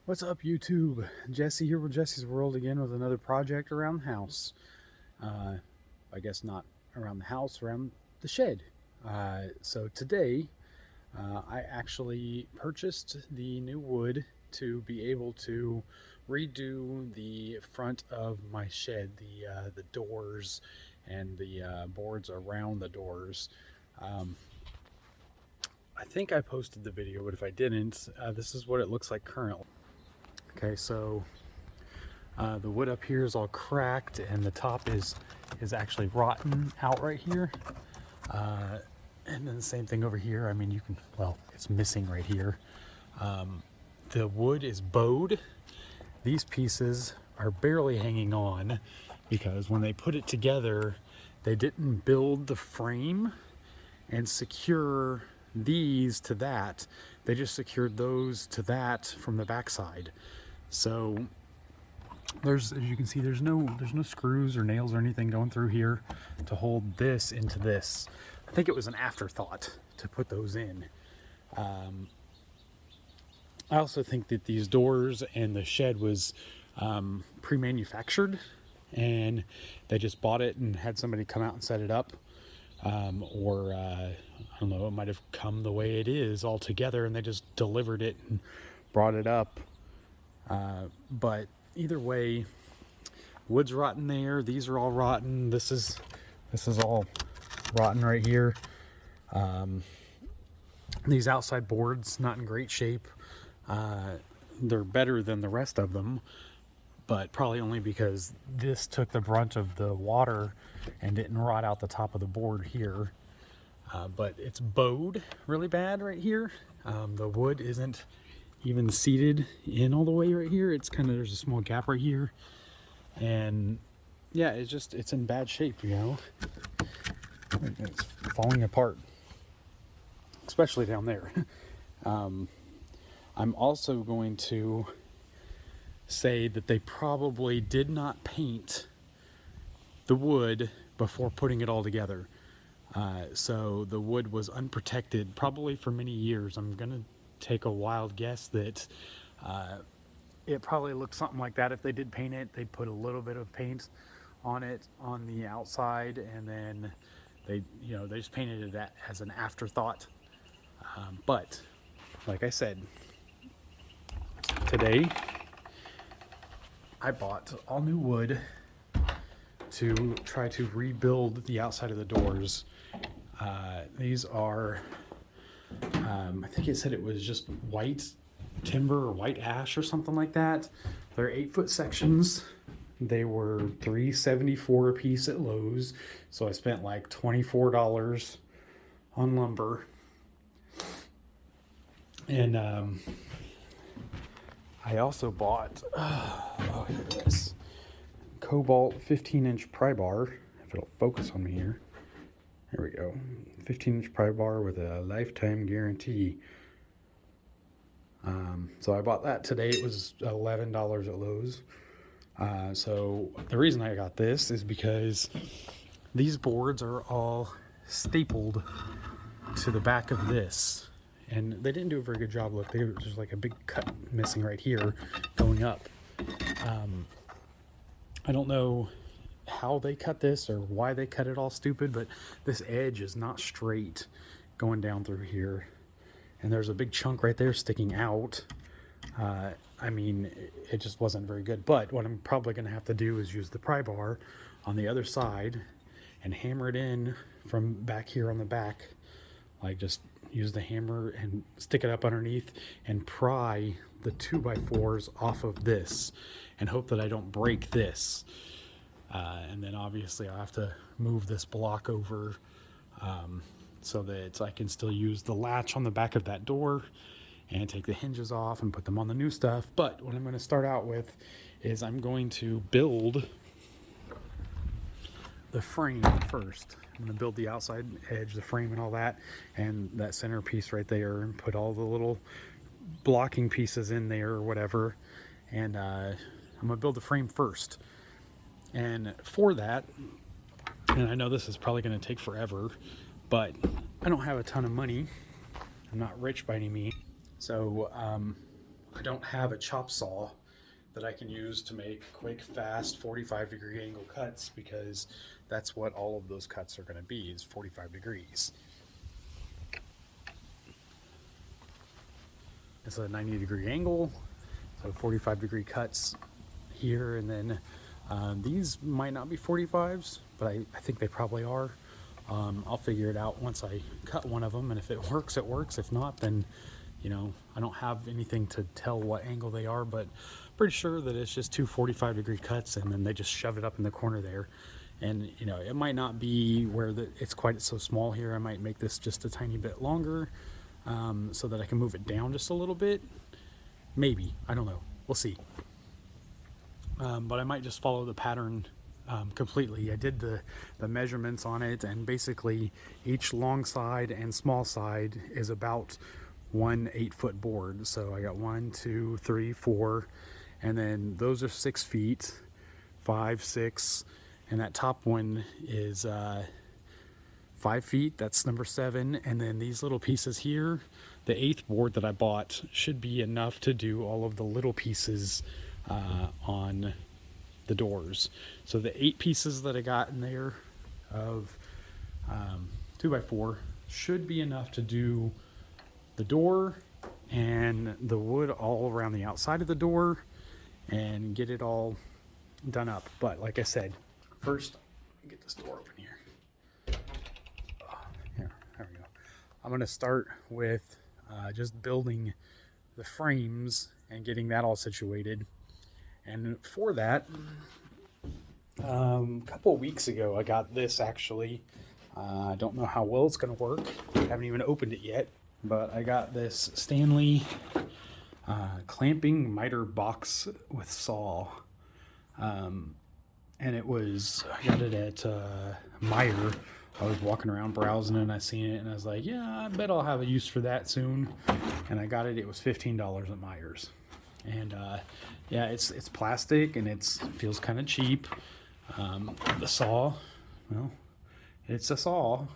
What's up, YouTube? Jesse here with Jesse's World again with another project around the house. Uh, I guess not around the house, around the shed. So today, I actually purchased the new wood to be able to redo the front of my shed, the doors and the boards around the doors. Um, I think I posted the video, but if I didn't, this is what it looks like currently. Okay, so the wood up here is all cracked, and the top is actually rotten out right here. Uh, and then the same thing over here. I mean, you can, well, it's missing right here. The wood is bowed. These pieces are barely hanging on because when they put it together, they didn't build the frame and secure these to that. They just secured those to that from the backside. So as you can see, there's no screws or nails or anything going through here to hold this into this. I think it was an afterthought to put those in. I also think that these doors and the shed was pre-manufactured, and they just bought it and had somebody come out and set it up. Or I don't know, it might have come the way it is all together and they just delivered it and brought it up. But either way, wood's rotten there. These are all rotten. This is all rotten right here. These outside boards not in great shape. They're better than the rest of them, but probably only because this took the brunt of the water and didn't rot out the top of the board here. But it's bowed really bad right here. The wood isn't even seated in all the way right here. It's kind of, there's a small gap right here, and yeah, it's in bad shape, you know. It's falling apart, especially down there. I'm also going to say that they probably did not paint the wood before putting it all together. So the wood was unprotected probably for many years. I'm gonna take a wild guess that it probably looked something like that. If they did paint it, they put a little bit of paint on it on the outside, and then they just painted it as an afterthought. But like I said, today I bought all new wood to try to rebuild the outside of the doors. These are, I think it said it was just white timber or white ash or something like that. They're 8-foot sections. They were $3.74 a piece at Lowe's, so I spent like $24 on lumber. And I also bought oh, here it is, Cobalt 15-inch pry bar, if it'll focus on me here. There we go. 15-inch pry bar with a lifetime guarantee. So I bought that today. It was $11 at Lowe's. So the reason I got this is because these boards are all stapled to the back of this, and they didn't do a very good job. Look, there's like a big cut missing right here going up. I don't know how they cut this or why they cut it all stupid, but this edge is not straight going down through here, and there's a big chunk right there sticking out. I mean, it just wasn't very good. But what I'm probably going to have to do is use the pry bar on the other side and hammer it in from back here on the back. Like, just use the hammer and stick it up underneath and pry the 2x4s off of this and hope that I don't break this. And then obviously I'll have to move this block over so that I can still use the latch on the back of that door and take the hinges off and put them on the new stuff. But what I'm going to start out with is I'm going to build the frame first. I'm going to build the outside edge, the frame and all that, and that center piece right there, and put all the little blocking pieces in there or whatever. And I'm going to build the frame first. And for that, and I know this is probably going to take forever, but I don't have a ton of money. I'm not rich by any means. So I don't have a chop saw that I can use to make quick, fast 45-degree angle cuts, because that's what all of those cuts are going to be, is 45 degrees. It's a 90-degree angle, so 45-degree cuts here, and then these might not be 45s, but I think they probably are. I'll figure it out once I cut one of them, and if it works, it works. If not, then, you know, I don't have anything to tell what angle they are, but pretty sure that it's just two 45-degree cuts, and then they just shove it up in the corner there. And, you know, it might not be where it's quite so small here. I might make this just a tiny bit longer, so that I can move it down just a little bit. Maybe, I don't know, we'll see. But I might just follow the pattern completely. I did the measurements on it, and basically each long side and small side is about 1 8-foot board. So I got 1, 2, 3, 4, and then those are 6 feet, 5, 6, and that top one is 5 feet. That's number 7. And then these little pieces here, the 8th board that I bought, should be enough to do all of the little pieces on the doors. So the 8 pieces that I got in there of 2x4 should be enough to do the door and the wood all around the outside of the door and get it all done up. But like I said, first, let me get this door open here. Here, there we go. I'm going to start with just building the frames and getting that all situated. And for that, a couple of weeks ago, I got this actually. I don't know how well it's going to work. I haven't even opened it yet. But I got this Stanley clamping miter box with saw. And it was, I got it at Meijer. I was walking around browsing and I seen it and I was like, yeah, I bet I'll have a use for that soon. And I got it. It was $15 at Meijer's. And yeah, it's plastic and it feels kind of cheap. The saw, well, it's a saw.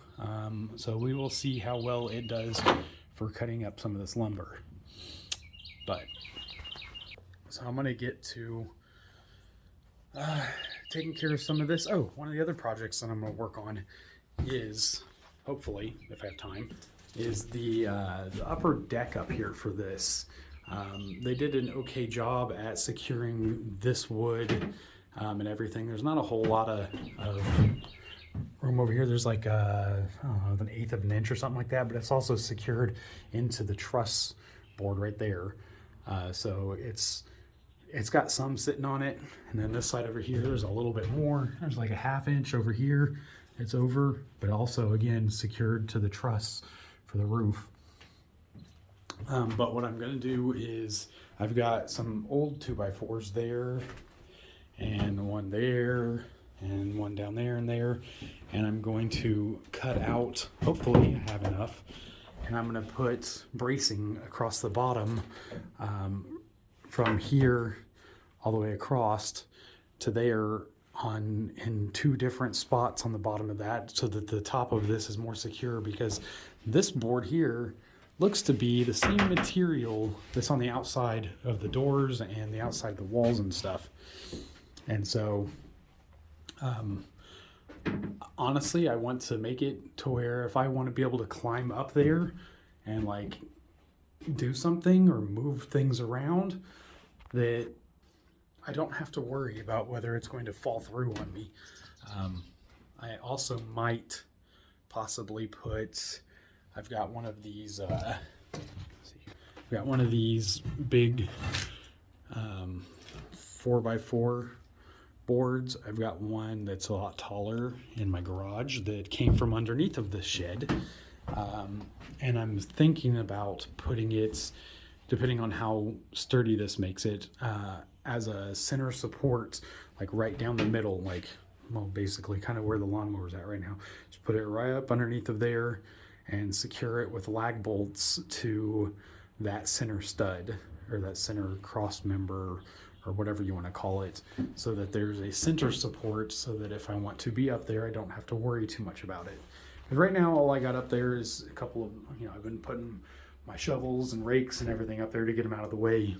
So we will see how well it does for cutting up some of this lumber. But so I'm gonna get to taking care of some of this. Oh, one of the other projects that I'm gonna work on is, hopefully, if I have time, is the upper deck up here for this. They did an okay job at securing this wood and everything. There's not a whole lot of room over here. There's like I don't know, 1/8 of an inch or something like that, but it's also secured into the truss board right there. So it's got some sitting on it, and then this side over here there's a little bit more. There's like a 1/2 inch over here. It's over, but also again secured to the truss for the roof. But what I'm going to do is I've got some old 2x4s there, and one there, and one down there and there, and I'm going to cut out, hopefully I have enough, and I'm going to put bracing across the bottom from here all the way across to there in 2 different spots on the bottom of that, so that the top of this is more secure, because this board here looks to be the same material that's on the outside of the doors and the outside of the walls and stuff. And so honestly, I want to make it to where if I want to be able to climb up there and like do something or move things around, that I don't have to worry about whether it's going to fall through on me. I also might possibly put, I've got one of these, I've got one of these big 4x4 boards. I've got one that's a lot taller in my garage that came from underneath of the shed. And I'm thinking about putting it, depending on how sturdy this makes it, as a center support, like right down the middle, like, well, basically kind of where the lawnmower's at right now. Just put it right up underneath of there and secure it with lag bolts to that center stud, or that center cross member, or whatever you want to call it, so that there's a center support, so that if I want to be up there, I don't have to worry too much about it. Because right now, all I got up there is a couple of, I've been putting my shovels and rakes and everything up there to get them out of the way.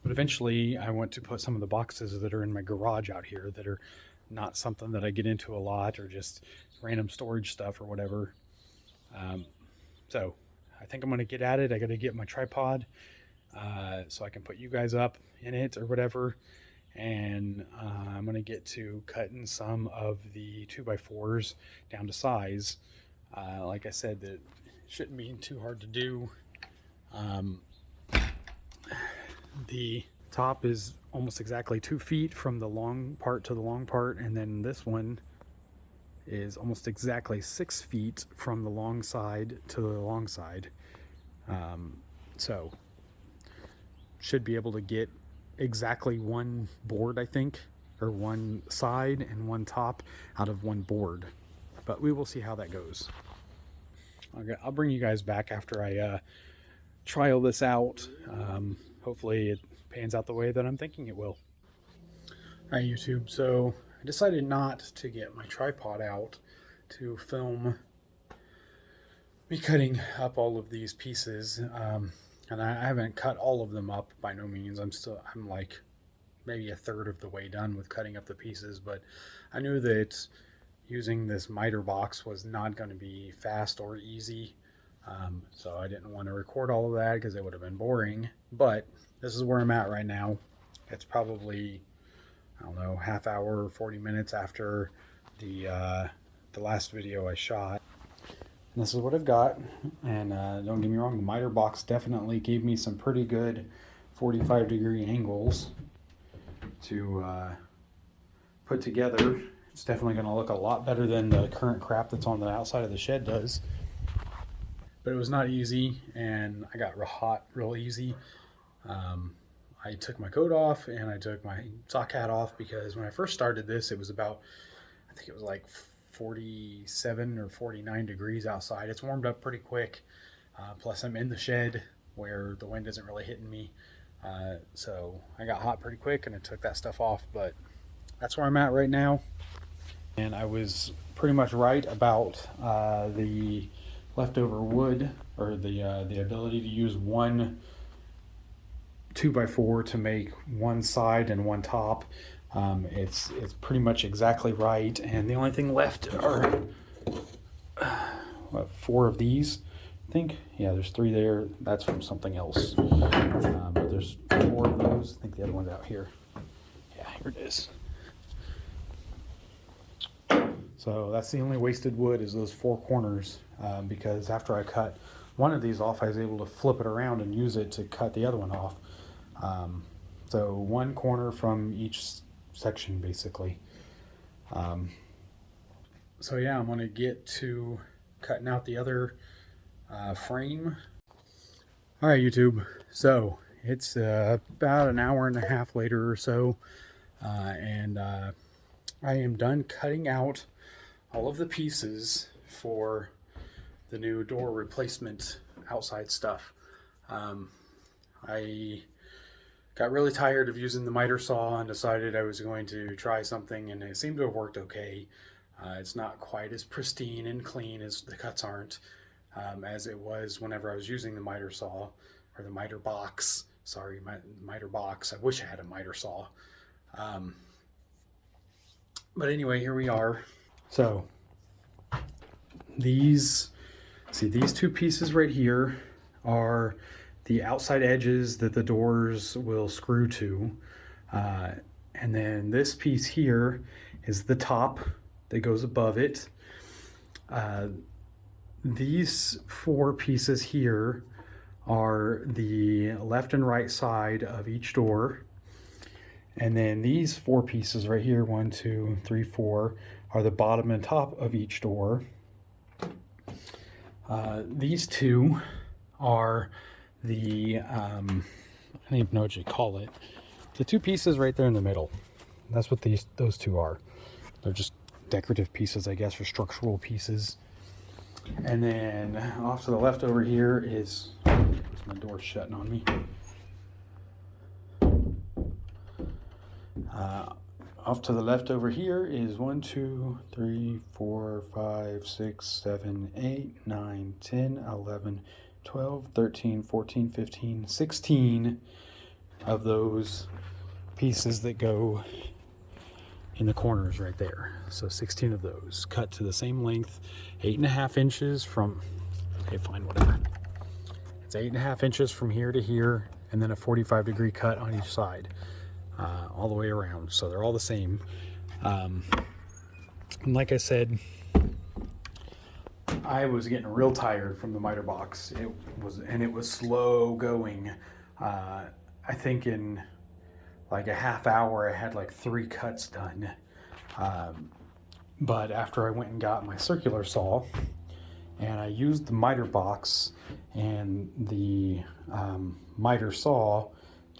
But eventually I want to put some of the boxes that are in my garage out here that are not something that I get into a lot, or just random storage stuff or whatever. So I think I'm going to get at it. I got to get my tripod so I can put you guys up in it or whatever. And I'm going to get to cutting some of the 2x4s down to size. Like I said, that shouldn't be too hard to do. The top is almost exactly 2 feet from the long part to the long part, and then this one is almost exactly 6 feet from the long side to the long side. So should be able to get exactly one board, I think, or one side and one top out of one board, but we will see how that goes. Okay, I'll bring you guys back after I trial this out. Hopefully it pans out the way that I'm thinking it will. All right, YouTube, so I decided not to get my tripod out to film me cutting up all of these pieces. And I haven't cut all of them up by no means. I'm like maybe a third of the way done with cutting up the pieces, but I knew that using this miter box was not going to be fast or easy. So I didn't want to record all of that because it would have been boring, but this is where I'm at right now. It's probably, I don't know, half hour, 40 minutes after the last video I shot. And this is what I've got. And don't get me wrong, the miter box definitely gave me some pretty good 45-degree angles to put together. It's definitely going to look a lot better than the current crap that's on the outside of the shed does. But it was not easy, and I got real hot real easy. I took my coat off and I took my sock hat off because when I first started this, it was about, I think it was like 47 or 49 degrees outside. It's warmed up pretty quick. Plus I'm in the shed where the wind isn't really hitting me. So I got hot pretty quick and I took that stuff off, but that's where I'm at right now. And I was pretty much right about the leftover wood, or the ability to use one 2x4 to make one side and one top. It's pretty much exactly right, and the only thing left are what, 4 of these, I think. Yeah, there's 3 there. That's from something else. But there's 4 of those. I think the other one's out here. Yeah, here it is. So that's the only wasted wood, is those 4 corners, because after I cut one of these off, I was able to flip it around and use it to cut the other one off. So 1 corner from each section, basically. So yeah, I'm going to get to cutting out the other frame. All right, YouTube. So it's about an hour and a half later or so, and I am done cutting out all of the pieces for the new door replacement outside stuff. I got really tired of using the miter saw and decided I was going to try something, and it seemed to have worked okay. It's not quite as pristine and clean, as the cuts aren't, as it was whenever I was using the miter saw, or the miter box. Sorry, miter box. I wish I had a miter saw. But anyway, here we are. So these 2 pieces right here are the outside edges that the doors will screw to. And then this piece here is the top that goes above it. These 4 pieces here are the left and right side of each door. And then these 4 pieces right here, 1, 2, 3, 4, are the bottom and top of each door. These 2 are the, I don't even know what you call it. The 2 pieces right there in the middle. That's what those 2 are. They're just decorative pieces, I guess, or structural pieces. And then off to the left over here is, my door shutting on me. off to the left over here is 1, 2, 3, 4, 5, 6, 7, 8, 9, 10, 11, 12, 13, 14, 15, 16 of those pieces that go in the corners right there. So 16 of those cut to the same length, 8.5 inches from, okay, fine, whatever. It's 8.5 inches from here to here, and then a 45-degree cut on each side, all the way around. So they're all the same. And like I said, I was getting real tired from the miter box. It was slow going. I think in like a half hour, I had like 3 cuts done. But after I went and got my circular saw, and I used the miter box and the miter saw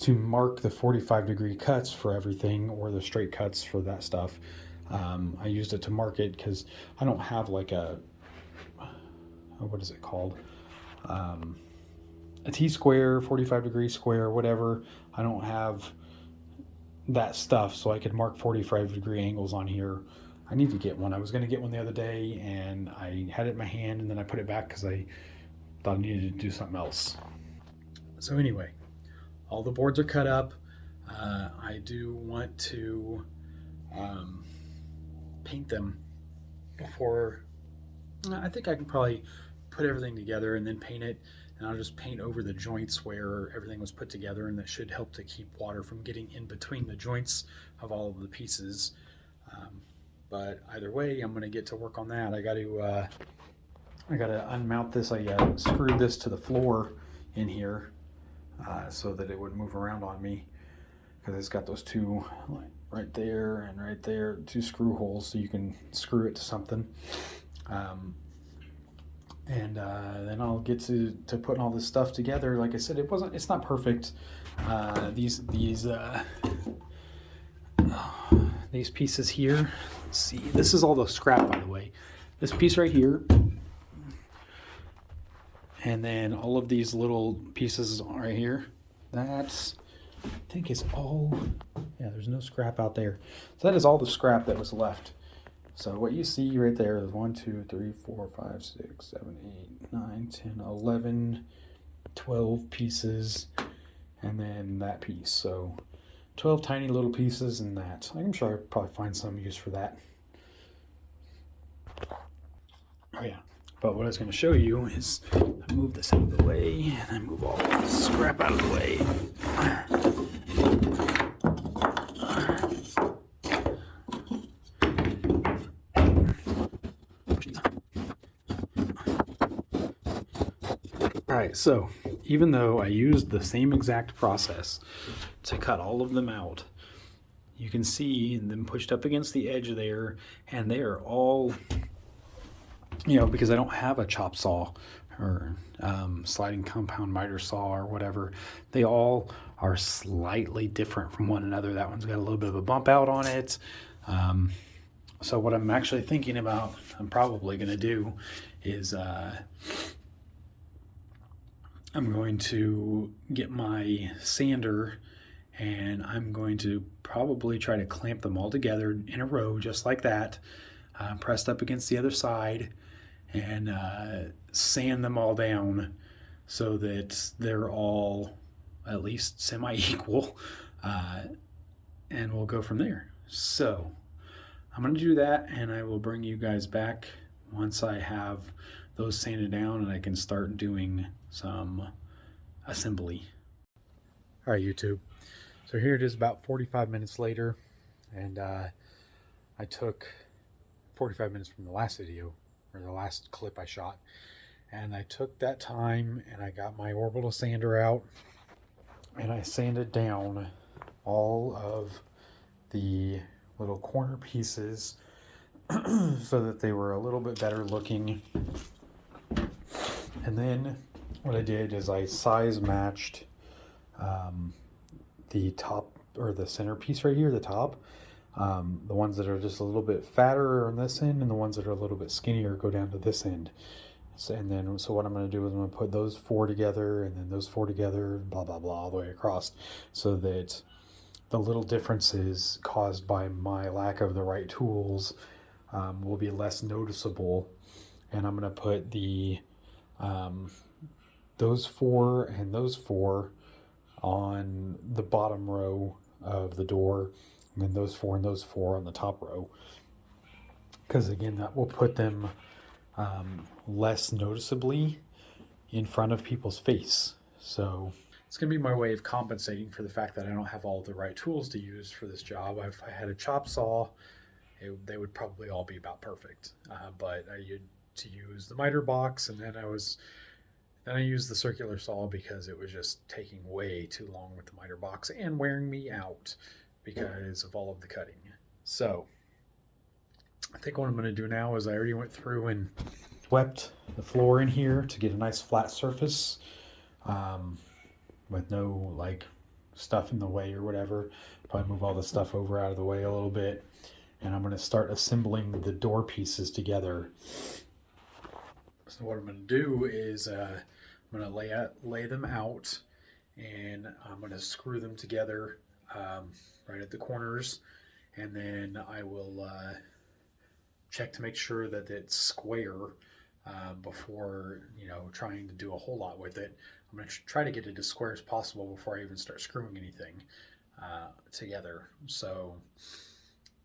to mark the 45-degree cuts for everything, or the straight cuts for that stuff. I used it to mark it because I don't have like a, what is it called? A T-square, 45-degree square, whatever. I don't have that stuff, so I could mark 45-degree angles on here. I need to get one. I was going to get one the other day, and I had it in my hand, and then I put it back because I thought I needed to do something else. So anyway, all the boards are cut up. I do want to paint them before. I think I can probably put everything together and then paint it, and I'll just paint over the joints where everything was put together, and that should help to keep water from getting in between the joints of all of the pieces. But either way, I'm going to get to work on that. I got to unmount this. I screwed this to the floor in here so that it wouldn't move around on me, because it's got those two, like right there and right there, 2 screw holes, so you can screw it to something. And then I'll get to putting all this stuff together. Like I said, it's not perfect. These pieces here, let's see, this is all the scrap, by the way. This piece right here, and then all of these little pieces right here, that's, I think is all, yeah, there's no scrap out there. So that is all the scrap that was left. So what you see right there is 1, 2, 3, 4, 5, 6, 7, 8, 9, 10, 11, 12 pieces, and then that piece. So 12 tiny little pieces, and that. I'm sure I'll probably find some use for that. Oh yeah, but what I was going to show you is I move this out of the way, and I move all the scrap out of the way. Alright, so even though I used the same exact process to cut all of them out, you can see them pushed up against the edge there, and they are all, you know, because I don't have a chop saw or sliding compound miter saw or whatever, they all are slightly different from one another. That one's got a little bit of a bump out on it. So what I'm actually thinking about, I'm probably going to do is I'm going to get my sander, and I'm going to probably try to clamp them all together in a row just like that, pressed up against the other side, and sand them all down so that they're all at least semi-equal, and we'll go from there. So I'm going to do that, and I will bring you guys back once I have those sanded down and I can start doing some assembly. All right, YouTube. So here it is about 45 minutes later, and I took 45 minutes from the last video, or the last clip I shot, and I took that time and I got my orbital sander out, and I sanded down all of the little corner pieces so that they were a little bit better looking. And then what I did is I size matched the top, or the center piece right here, the top. The ones that are just a little bit fatter are on this end, and the ones that are a little bit skinnier go down to this end. So what I'm going to do is I'm going to put those 4 together, and then those 4 together, blah blah blah, all the way across, so that the little differences caused by my lack of the right tools will be less noticeable. And I'm going to put the those 4 and those 4 on the bottom row of the door, and then those 4 and those 4 on the top row, because again that will put them less noticeably in front of people's face. So it's going to be my way of compensating for the fact that I don't have all the right tools to use for this job. If I had a chop saw, they would probably all be about perfect, but I used to use the miter box, and then I used the circular saw because it was just taking way too long with the miter box and wearing me out because of all of the cutting. So I think what I'm going to do now is I already went through and swept the floor in here to get a nice flat surface with no like stuff in the way or whatever. Probably move all the stuff over out of the way a little bit. And I'm going to start assembling the door pieces together. So what I'm going to do is I'm going to lay them out, and I'm going to screw them together right at the corners, and then I will check to make sure that it's square before trying to do a whole lot with it. I'm going to try to get it as square as possible before I even start screwing anything together. So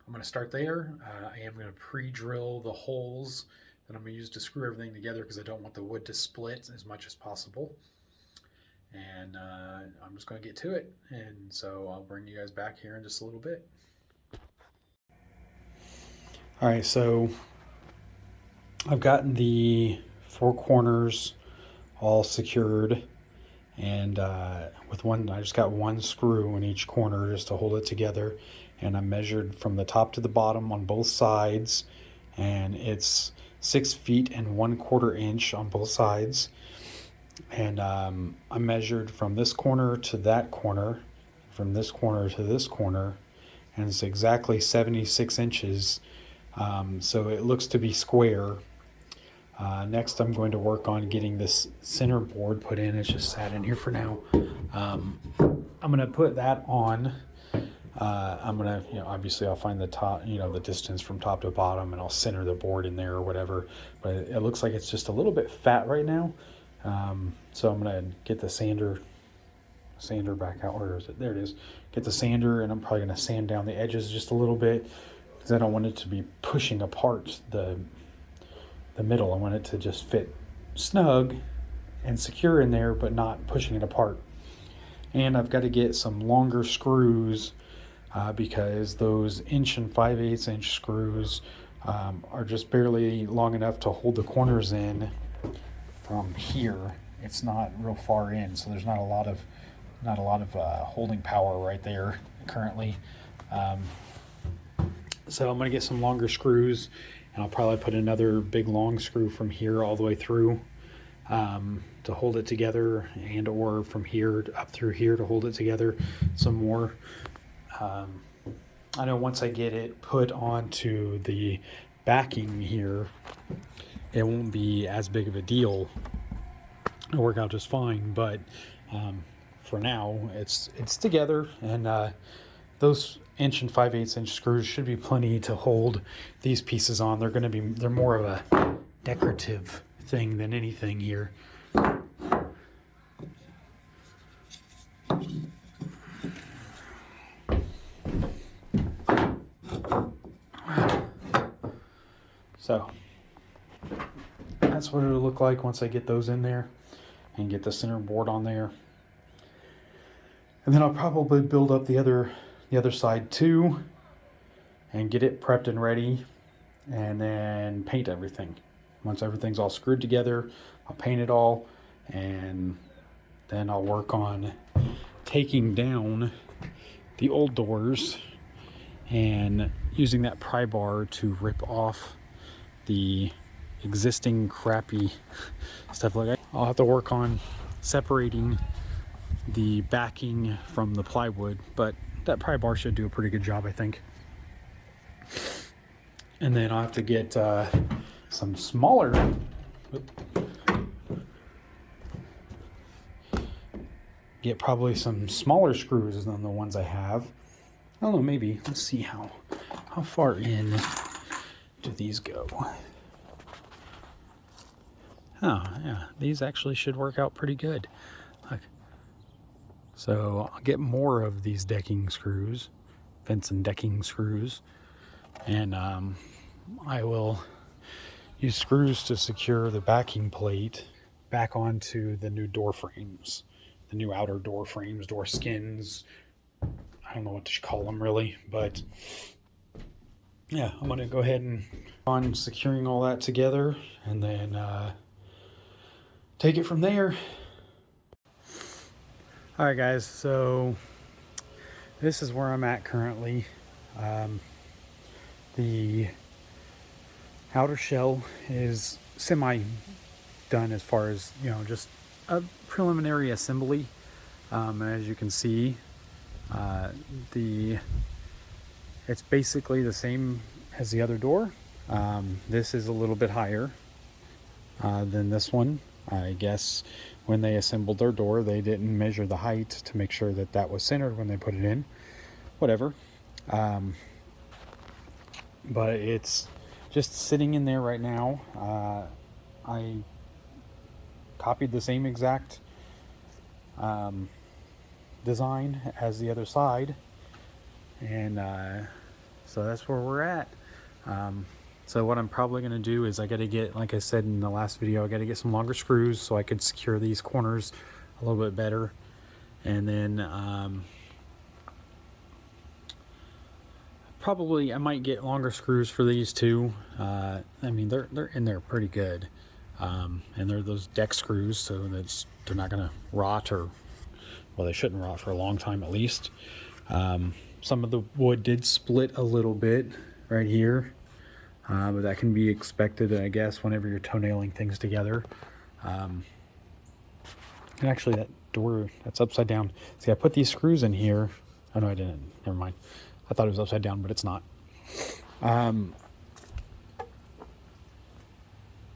I'm going to start there. I am going to pre-drill the holes that I'm going to use to screw everything together because I don't want the wood to split as much as possible. And I'm just going to get to it. And so I'll bring you guys back here in just a little bit. All right, so I've gotten the 4 corners all secured, and with one, I just got 1 screw in each corner just to hold it together. And I measured from the top to the bottom on both sides, and it's 6 feet and 1/4 inch on both sides. And I measured from this corner to that corner, from this corner to this corner, and it's exactly 76 inches. So it looks to be square. Next, I'm going to work on getting this center board put in. It's just sat in here for now. I'm going to put that on. I'm going to, obviously I'll find the top, the distance from top to bottom, and I'll center the board in there or whatever. But it looks like it's just a little bit fat right now. So I'm going to get the sander back out. Where is it? There it is. Get the sander, and I'm probably going to sand down the edges just a little bit because I don't want it to be pushing apart the middle. I want it to just fit snug and secure in there, but not pushing it apart. And I've got to get some longer screws because those 1 5/8 inch screws are just barely long enough to hold the corners in from here. It's not real far in, so there's not a lot of holding power right there currently. So I'm going to get some longer screws, and I'll probably put another big long screw from here all the way through to hold it together, and or from here up through here to hold it together some more. I know once I get it put onto the backing here, it won't be as big of a deal. It'll work out just fine, but for now it's together, and those 1 5/8 inch screws should be plenty to hold these pieces on. They're more of a decorative thing than anything here. So that's what it'll look like once I get those in there and get the center board on there. And then I'll probably build up the other side too and get it prepped and ready, and then paint everything. Once everything's all screwed together, I'll paint it all, and then I'll work on taking down the old doors and using that pry bar to rip off the existing crappy stuff like that. I'll have to work on separating the backing from the plywood, but that pry bar should do a pretty good job, I think. And then I'll have to get some smaller probably some smaller screws than the ones I have, I don't know, maybe. Let's see how far in do these go. Oh, yeah, these actually should work out pretty good. Look. So I'll get more of these decking screws, fence and decking screws, and I will use screws to secure the backing plate back onto the new door frames, the new outer door frames, door skins. I don't know what to call them really, but yeah, I'm gonna go ahead and on securing all that together, and then take it from there. All right, guys, so this is where I'm at currently. The outer shell is semi done as far as, you know, just a preliminary assembly. As you can see, it's basically the same as the other door. This is a little bit higher than this one. I guess when they assembled their door, they didn't measure the height to make sure that that was centered when they put it in. Whatever. But it's just sitting in there right now. I copied the same exact design as the other side, and so that's where we're at. So what I'm probably going to do is I got to get, like I said in the last video, I got to get some longer screws so I could secure these corners a little bit better, and then probably I might get longer screws for these too. I mean, they're in there pretty good, and they're those deck screws, so they're not going to rot, or well, they shouldn't rot for a long time at least. Some of the wood did split a little bit right here, but that can be expected, I guess, whenever you're toenailing things together. And actually, that door, that's upside down. See, I put these screws in here. Oh no, I didn't. Never mind. I thought it was upside down, but it's not.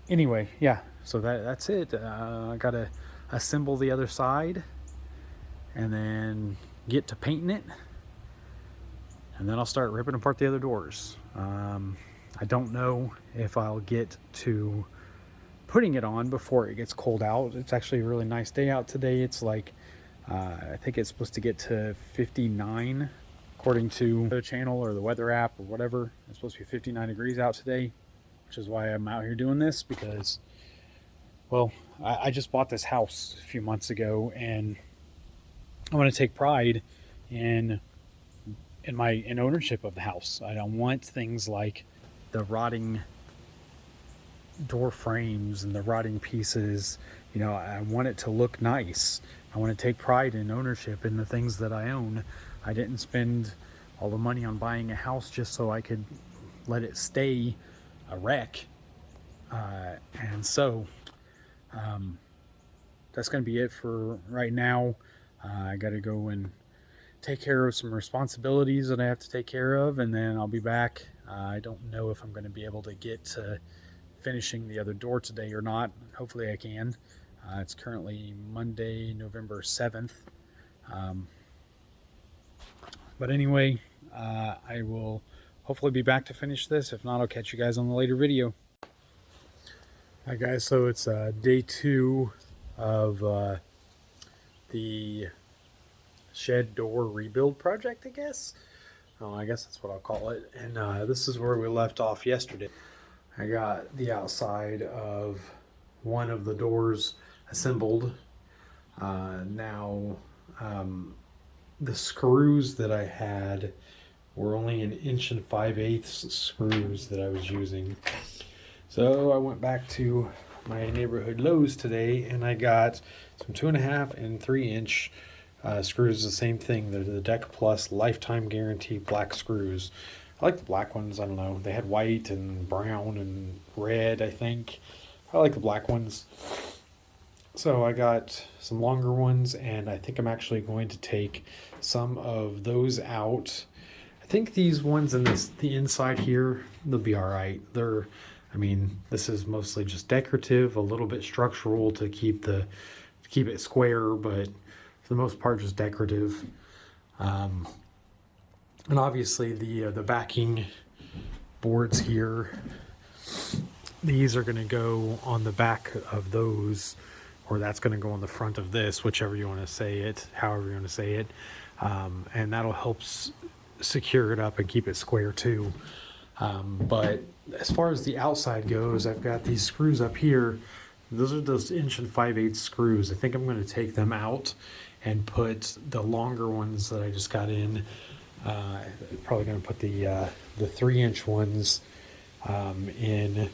Anyway, yeah, so that's it. I gotta assemble the other side and then get to painting it, and then I'll start ripping apart the other doors. I don't know if I'll get to putting it on before it gets cold out. It's actually a really nice day out today. It's like, I think it's supposed to get to 59 according to the channel or the weather app or whatever. It's supposed to be 59 degrees out today, which is why I'm out here doing this, because, well, I just bought this house a few months ago, and I want to take pride in ownership of the house. I don't want things like the rotting door frames and the rotting pieces. You know, I want it to look nice. I want to take pride in ownership in the things that I own. I didn't spend all the money on buying a house just so I could let it stay a wreck. And so that's going to be it for right now. I got to go and take care of some responsibilities that I have to take care of, and then I'll be back. I don't know if I'm going to be able to get to finishing the other door today or not. Hopefully I can. It's currently Monday, November 7th. But anyway, I will hopefully be back to finish this. If not, I'll catch you guys on the later video. Alright guys, so it's day 2 of the shed door rebuild project, I guess. Oh, I guess that's what I'll call it. And this is where we left off yesterday. I got the outside of one of the doors assembled. Now the screws that I had were only 1 5/8 screws that I was using. So I went back to my neighborhood Lowe's today, and I got some 2.5 and 3" screws, the same thing. They're the Deck Plus lifetime guarantee black screws. I like the black ones. I don't know. They had white and brown and red, I think. I like the black ones. So I got some longer ones, and I think I'm actually going to take some of those out. I think these ones in the inside here, they'll be all right. I mean, this is mostly just decorative, a little bit structural to keep it square, but for the most part, just decorative. And obviously the backing boards here, these are going to go on the back of those, or that's going to go on the front of this, whichever you want to say it, however you want to say it. And that'll help secure it up and keep it square too. But as far as the outside goes, I've got these screws up here. Those are those 1 5/8" screws. I think I'm going to take them out and put the longer ones that I just got in. Probably going to put the 3-inch ones in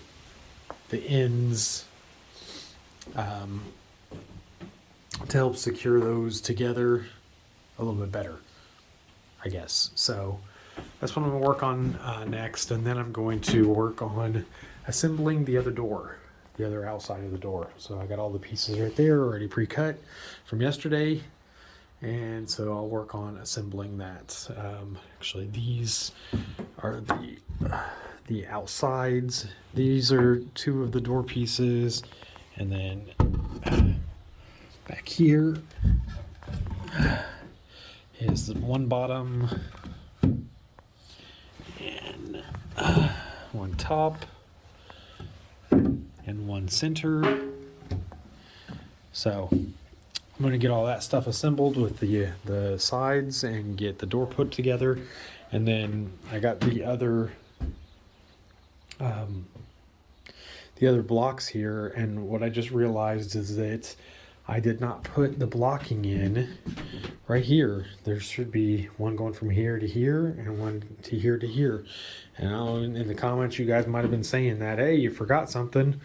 the ends to help secure those together a little bit better, I guess. So that's what I'm going to work on next, and then I'm going to work on assembling the other door, the other outside of the door. So I got all the pieces right there already pre-cut from yesterday, and so I'll work on assembling that. Actually, these are the outsides. These are 2 of the door pieces, and then back here is the one bottom and one top and one center. So I'm going to get all that stuff assembled with the sides and get the door put together. And then I got the other blocks here, and what I just realized is that I did not put the blocking in right here. There should be one going from here to here and one to here to here. And in the comments, you guys might have been saying that, hey, you forgot something,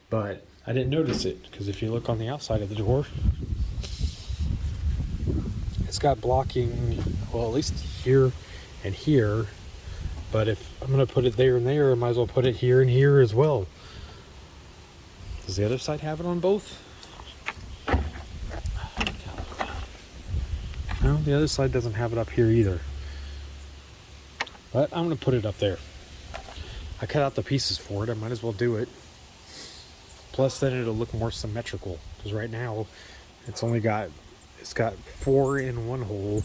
but I didn't notice it, because if you look on the outside of the door, it's got blocking, well, at least here and here. But if I'm going to put it there and there, I might as well put it here and here as well. Does the other side have it on both? No, the other side doesn't have it up here either. But I'm going to put it up there. I cut out the pieces for it. I might as well do it. Plus, then it'll look more symmetrical. Because right now, it's got 4 in one hole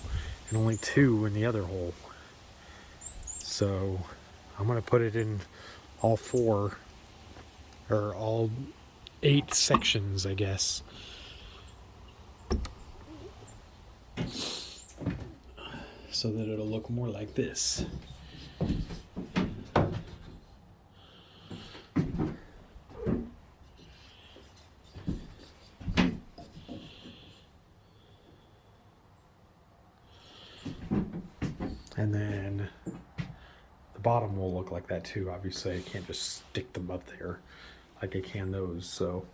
and only 2 in the other hole. So I'm going to put it in all 4, or all 8 sections, I guess. So that it'll look more like this. And then the bottom will look like that too. Obviously, I can't just stick them up there like I can those. So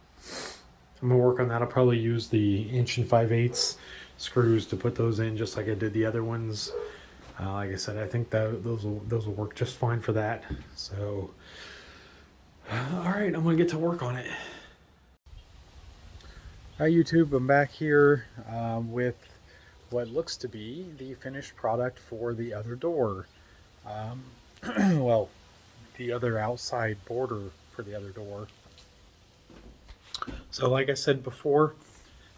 I'm gonna work on that. I'll probably use the 1 5/8" screws to put those in, just like I did the other ones. Like I said, I think that those will work just fine for that. So, all right, I'm gonna get to work on it. Hi YouTube, I'm back here with what looks to be the finished product for the other door. Well, the other outside border for the other door. So like I said before,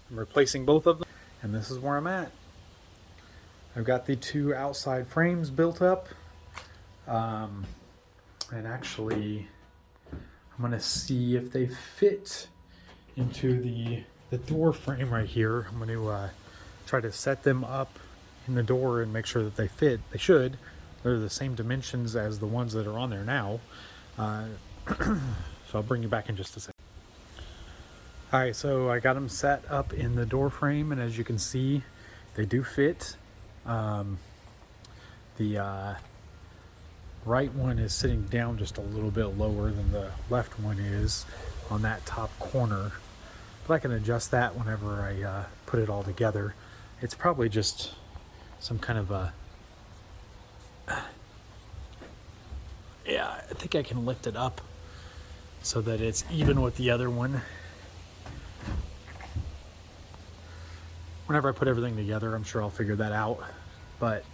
I'm replacing both of them, and this is where I'm at. I've got the 2 outside frames built up, and actually I'm going to see if they fit into the door frame right here. I'm going to try to set them up in the door and make sure that they fit. They should. They're the same dimensions as the ones that are on there now. So I'll bring you back in just a second. Alright, so I got them set up in the door frame, and as you can see, they do fit. The right one is sitting down just a little bit lower than the left one is on that top corner, but I can adjust that whenever I put it all together. It's probably just some kind of a, yeah, I think I can lift it up so that it's even with the other one. Whenever I put everything together, I'm sure I'll figure that out. But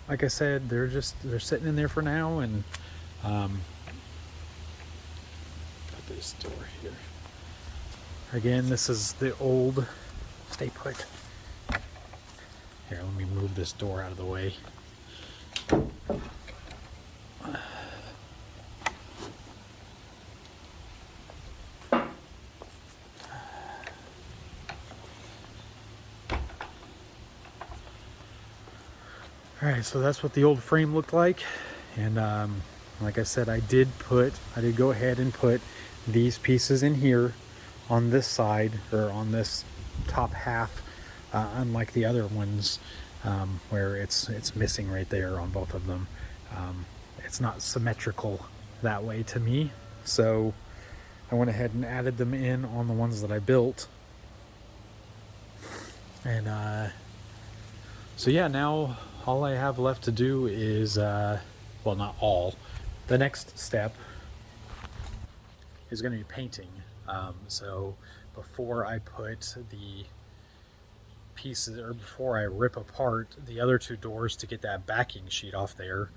like I said, they're sitting in there for now, and put this door here. Again, this is the old, stay put. Here, let me move this door out of the way. Alright, so that's what the old frame looked like. And like I said, I did go ahead and put these pieces in here on this side, or on this top half, unlike the other ones where it's missing right there on both of them. It's not symmetrical that way to me, so I went ahead and added them in on the ones that I built. And so yeah, now all I have left to do is, well, not all. The next step is going to be painting. So before I put the pieces, or before I rip apart the other two doors to get that backing sheet off there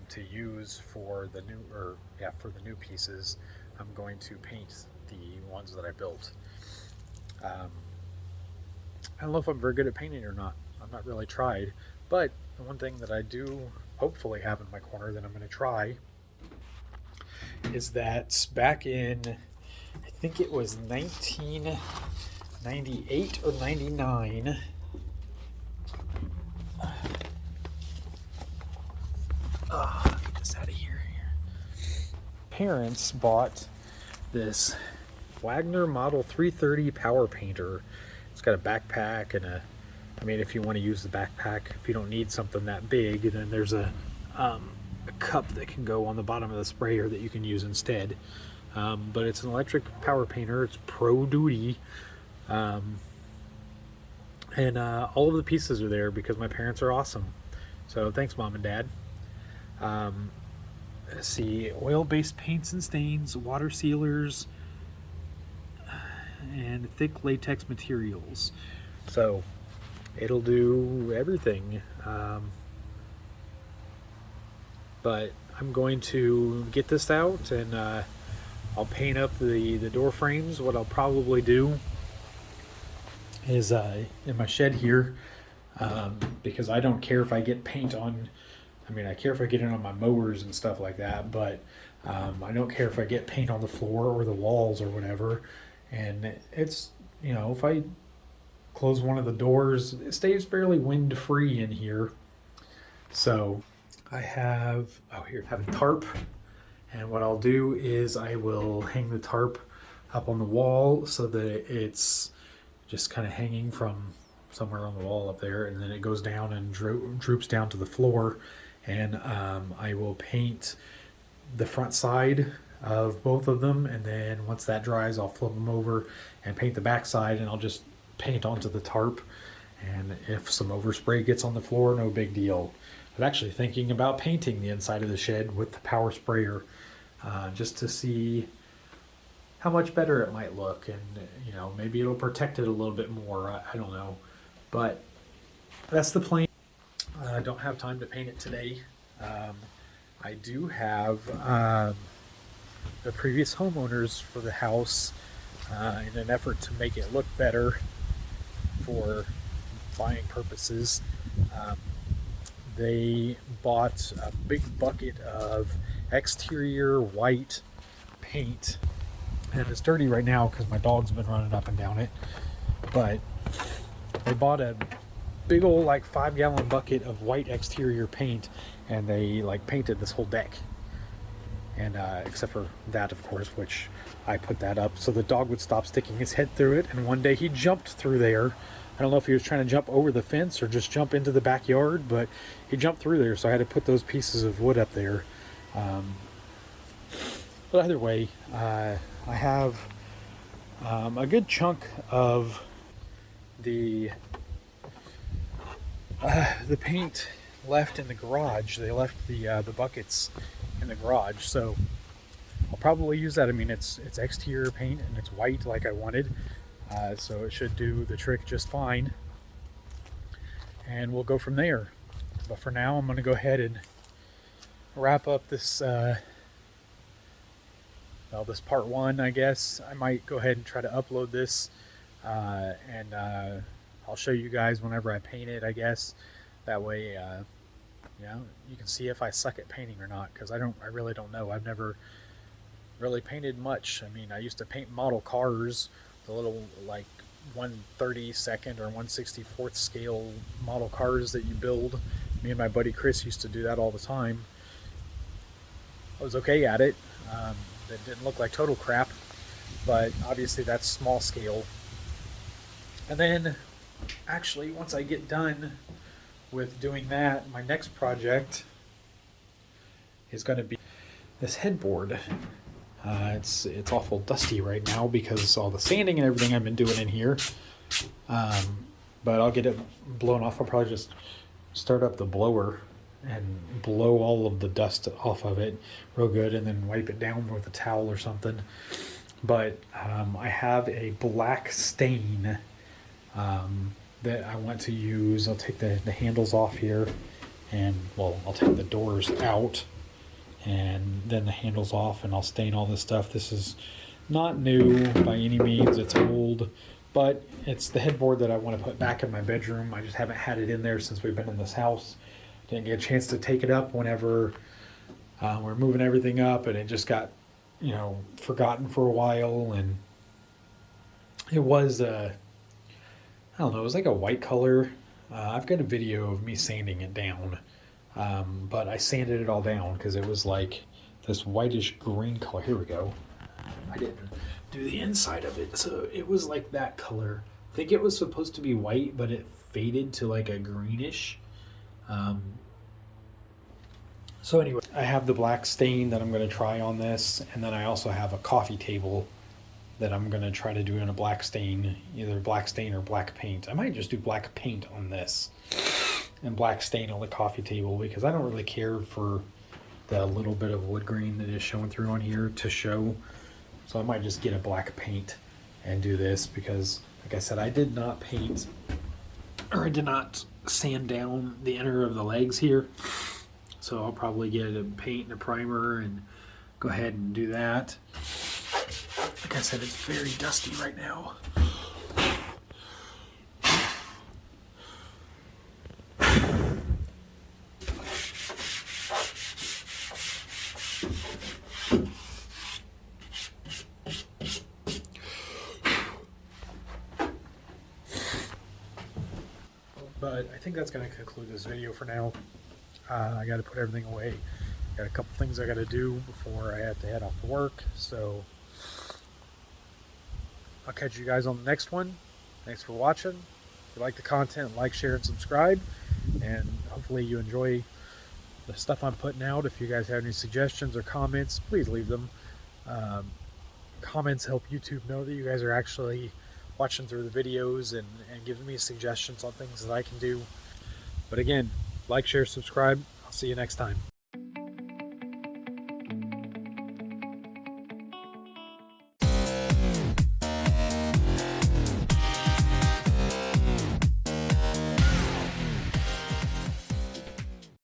to use for the new pieces, I'm going to paint the ones that I built. I don't know if I'm very good at painting or not. I've not really tried, but the one thing that I do hopefully have in my corner that I'm going to try is that back in, I think it was 1998 or 99, get this out of here. Parents bought this Wagner Model 330 Power Painter. It's got a backpack and I mean, if you want to use the backpack, if you don't need something that big, then there's a cup that can go on the bottom of the sprayer that you can use instead. But it's an electric power painter. It's pro duty. And all of the pieces are there because my parents are awesome. So thanks, Mom and Dad. Let's see, oil-based paints and stains, water sealers, and thick latex materials. So it'll do everything. But I'm going to get this out and I'll paint up the door frames. What I'll probably do is in my shed here, because I don't care if I get paint on, I mean, I care if I get it on my mowers and stuff like that, but I don't care if I get paint on the floor or the walls or whatever. And it's, you know, if I close one of the doors, it stays fairly wind free in here. So I have, I have a tarp, and what I'll do is I will hang the tarp up on the wall so that it's just kind of hanging from somewhere on the wall up there, and then it goes down and droops down to the floor. And I will paint the front side of both of them, and then once that dries, I'll flip them over and paint the back side, and I'll just paint onto the tarp. And if some overspray gets on the floor, no big deal. I'm actually thinking about painting the inside of the shed with the power sprayer, just to see how much better it might look, and you know, maybe it'll protect it a little bit more. I don't know, but that's the plan. I don't have time to paint it today. I do have the previous homeowners for the house, in an effort to make it look better for buying purposes. They bought a big bucket of exterior white paint, and it's dirty right now because my dog's been running up and down it, but they bought a big old like 5-gallon bucket of white exterior paint, and they like painted this whole deck. And except for that, of course, which I put that up so the dog would stop sticking his head through it. And one day he jumped through there. I don't know if he was trying to jump over the fence or just jump into the backyard, but he jumped through there, so I had to put those pieces of wood up there. But either way, I have a good chunk of the paint left in the garage. They left the buckets in the garage, so I'll probably use that. I mean, it's exterior paint and it's white like I wanted, so it should do the trick just fine, and we'll go from there. But for now, I'm going to go ahead and wrap up this this part one, I guess. I might go ahead and try to upload this, and I'll show you guys whenever I paint it, I guess. That way, you can see if I suck at painting or not, because I really don't know. I've never really painted much. I mean, I used to paint model cars, the little like 1/32 or 1/64 scale model cars that you build. Me and my buddy Chris used to do that all the time. I was okay at it. It didn't look like total crap, but obviously that's small scale. And then actually, once I get done with doing that, my next project is going to be this headboard. It's awful dusty right now because all the sanding and everything I've been doing in here. But I'll get it blown off. I'll probably just start up the blower and blow all of the dust off of it real good, and then wipe it down with a towel or something. But I have a black stain that I want to use. I'll take the handles off here, and well, I'll take the doors out and then the handles off, and I'll stain all this stuff. This is not new by any means. It's old, but it's the headboard that I want to put back in my bedroom. I just haven't had it in there since we've been in this house. Didn't get a chance to take it up whenever we're moving everything up, and it just got, forgotten for a while. And it was I don't know, it was like a white color. I've got a video of me sanding it down, but I sanded it all down because it was like this whitish green color. Here we go. I didn't do the inside of it, so it was like that color. I think it was supposed to be white, but it faded to like a greenish. So anyway, I have the black stain that I'm going to try on this, and then I also have a coffee table that I'm going to try to do in a black stain, either black stain or black paint. I might just do black paint on this and black stain on the coffee table, because I don't really care for the little bit of wood grain that is showing through on here to show. So I might just get a black paint and do this, because like I said, I did not paint, or I did not sand down the inner of the legs here. So I'll probably get a paint and a primer and go ahead and do that. Like I said, it's very dusty right now. But I think that's going to conclude this video for now. I got to put everything away. Got a couple things I got to do before I have to head off to work. So I'll catch you guys on the next one. Thanks for watching. If you like the content, like, share, and subscribe. And hopefully you enjoy the stuff I'm putting out. If you guys have any suggestions or comments, please leave them. Comments help YouTube know that you guys are actually watching through the videos and giving me suggestions on things that I can do. But again, like, share, subscribe. I'll see you next time.